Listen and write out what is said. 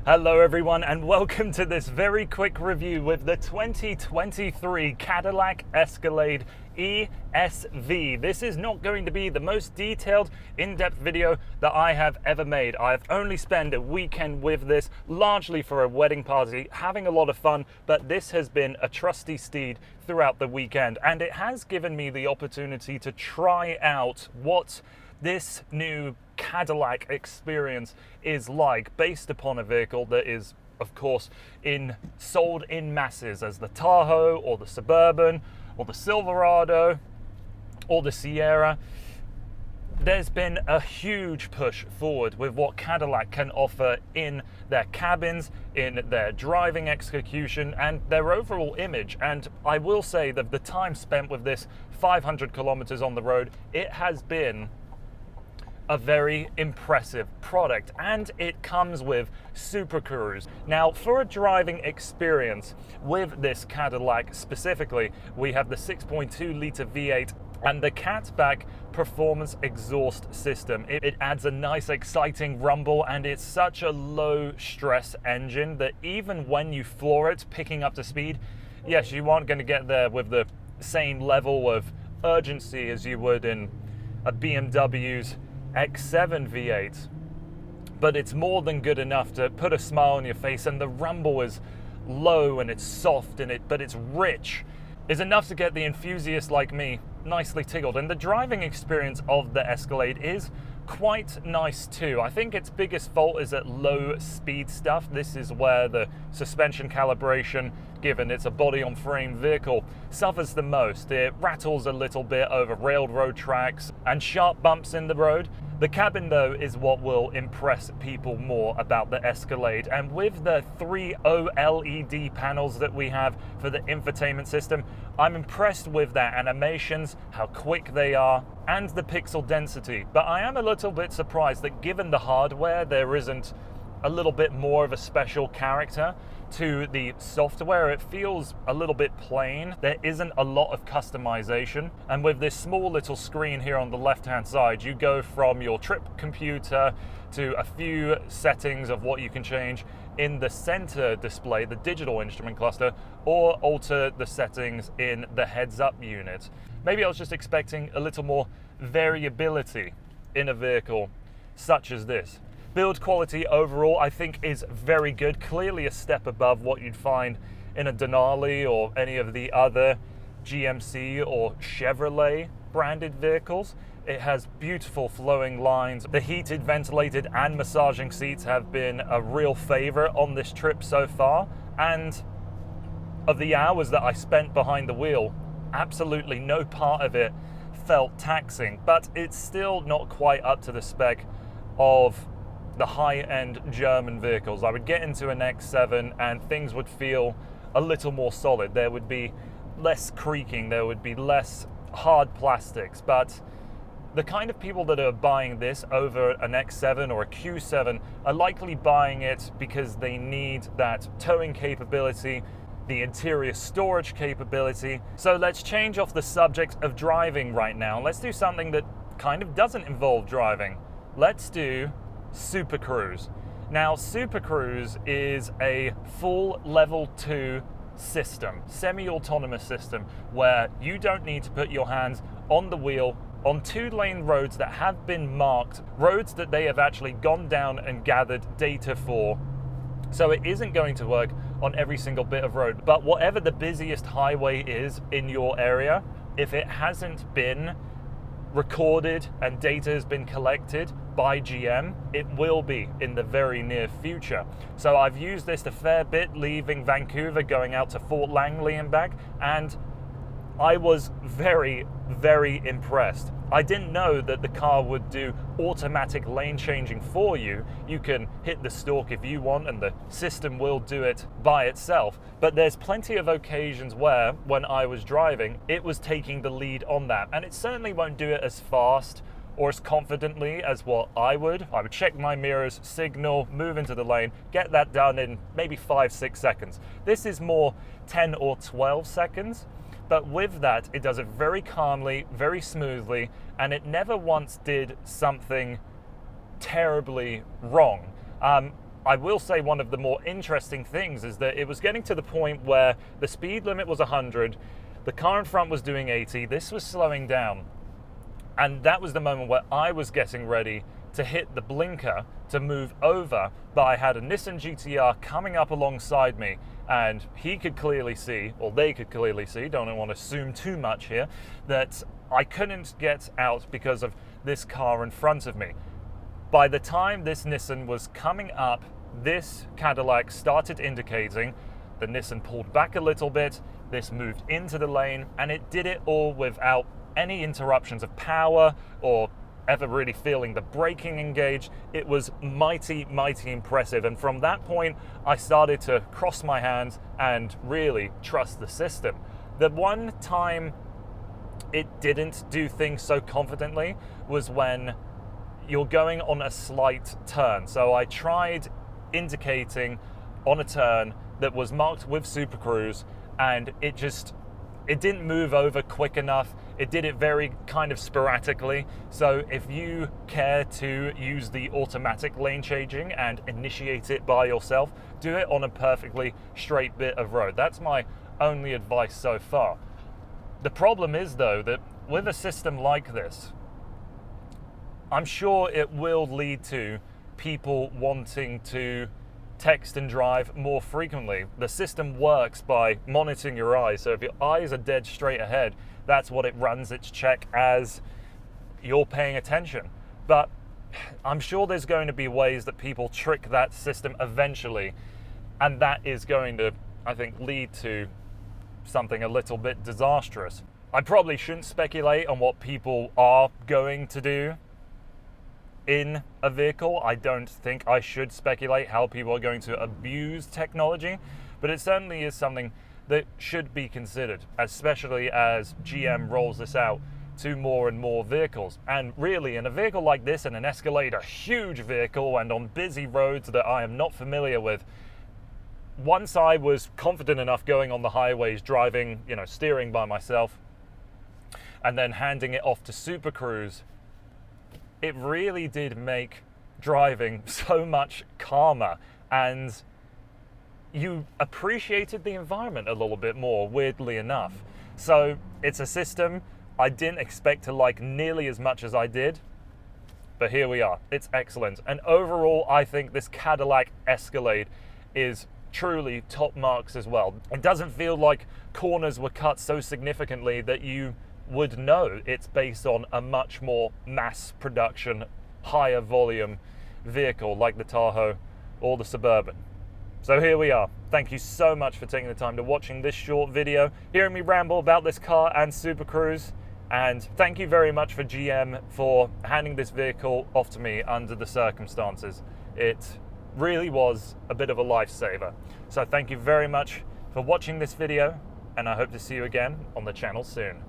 Hello everyone and welcome to this very quick review with the 2023 Cadillac Escalade ESV. This is not going to be the most detailed, in-depth video that I have ever made. I've only spent a weekend with this, largely for a wedding party, having a lot of fun, but this has been a trusty steed throughout the weekend, and it has given me the opportunity to try out what this new Cadillac experience is like, based upon a vehicle that is, of course, sold in masses as the Tahoe or the Suburban or the Silverado or the Sierra. There's been a huge push forward with what Cadillac can offer in their cabins, in their driving execution, and their overall image. And I will say that the time spent with this 500 kilometers on the road, it has been a very impressive product, and it comes with SuperCruise. Now, for a driving experience with this Cadillac specifically, we have the 6.2 litre V8 and the Catback performance exhaust system. It adds a nice exciting rumble, and it's such a low stress engine that even when you floor it picking up to speed, yes, you aren't going to get there with the same level of urgency as you would in a BMW's X7 V8, but it's more than good enough to put a smile on your face, and the rumble is low and it's soft but it's rich, is enough to get the enthusiast like me nicely tickled. And the driving experience of the Escalade is quite nice too. I think its biggest fault is at low speed stuff. This is where the suspension calibration, given it's a body on frame vehicle, suffers the most. It rattles a little bit over railroad tracks and sharp bumps in the road. The cabin though is what will impress people more about the Escalade, and with the 3 OLED panels that we have for the infotainment system, I'm impressed with their animations, how quick they are, and the pixel density. But I am a little bit surprised that given the hardware, there isn't a little bit more of a special character to the software. It feels a little bit plain. There isn't a lot of customization, and with this small little screen here on the left hand side, you go from your trip computer to a few settings of what you can change in the center display, the digital instrument cluster, or alter the settings in the heads-up unit. Maybe I was just expecting a little more variability in a vehicle such as this. Build quality overall, I think, is very good. Clearly a step above what you'd find in a Denali or any of the other GMC or Chevrolet branded vehicles. It has beautiful flowing lines. The heated, ventilated, and massaging seats have been a real favorite on this trip so far. And of the hours that I spent behind the wheel, absolutely no part of it felt taxing, but it's still not quite up to the spec of the high-end German vehicles. I would get into an X7 and things would feel a little more solid. There would be less creaking, there would be less hard plastics, but the kind of people that are buying this over an X7 or a Q7 are likely buying it because they need that towing capability, the interior storage capability. So let's change off the subject of driving right now. Let's do something that kind of doesn't involve driving. Let's do SuperCruise. Now, SuperCruise is a full level 2 system, semi-autonomous system, where you don't need to put your hands on the wheel on 2-lane roads that have been marked, roads that they have actually gone down and gathered data for. So it isn't going to work on every single bit of road, but whatever the busiest highway is in your area, if it hasn't been recorded and data has been collected by GM, it will be in the very near future. So I've used this a fair bit leaving Vancouver, going out to Fort Langley and back, and I was very, very impressed. I didn't know that the car would do automatic lane changing for you. You can hit the stalk if you want and the system will do it by itself. But there's plenty of occasions where, when I was driving, it was taking the lead on that. And it certainly won't do it as fast or as confidently as what I would. I would check my mirrors, signal, move into the lane, get that done in maybe 5-6 seconds. This is more 10 or 12 seconds. But with that, it does it very calmly, very smoothly, and it never once did something terribly wrong. I will say one of the more interesting things is that it was getting to the point where the speed limit was 100, the car in front was doing 80, this was slowing down. And that was the moment where I was getting ready to hit the blinker to move over, but I had a Nissan GT-R coming up alongside me, and he could clearly see, or they could clearly see, don't want to assume too much here, that I couldn't get out because of this car in front of me. By the time this Nissan was coming up, this Cadillac started indicating, the Nissan pulled back a little bit, this moved into the lane, and it did it all without any interruptions of power or ever really feeling the braking engage. It was mighty, mighty impressive. And from that point, I started to cross my hands and really trust the system. The one time it didn't do things so confidently was when you're going on a slight turn. So I tried indicating on a turn that was marked with SuperCruise, and it didn't move over quick enough. It did it very kind of sporadically. So if you care to use the automatic lane changing and initiate it by yourself, do it on a perfectly straight bit of road. That's my only advice so far. The problem is, though, that with a system like this, I'm sure it will lead to people wanting to text and drive more frequently. The system works by monitoring your eyes. So if your eyes are dead straight ahead, that's what it runs its check as you're paying attention. But I'm sure there's going to be ways that people trick that system eventually, and that is going to, I think, lead to something a little bit disastrous. I probably shouldn't speculate on what people are going to do in a vehicle. I don't think I should speculate how people are going to abuse technology, but it certainly is something that should be considered, especially as GM rolls this out to more and more vehicles. And really, in a vehicle like this, in an Escalade, a huge vehicle, and on busy roads that I am not familiar with, once I was confident enough going on the highways, driving, steering by myself, and then handing it off to SuperCruise, it really did make driving so much calmer, and you appreciated the environment a little bit more, weirdly enough. So it's a system I didn't expect to like nearly as much as I did, but here we are. It's excellent. And overall, I think this Cadillac Escalade is truly top marks as well. It doesn't feel like corners were cut so significantly that you would know it's based on a much more mass production, higher volume vehicle like the Tahoe or the Suburban. So here we are. Thank you so much for taking the time to watching this short video, hearing me ramble about this car and SuperCruise, and thank you very much for GM for handing this vehicle off to me under the circumstances. It really was a bit of a lifesaver. So thank you very much for watching this video, and I hope to see you again on the channel soon.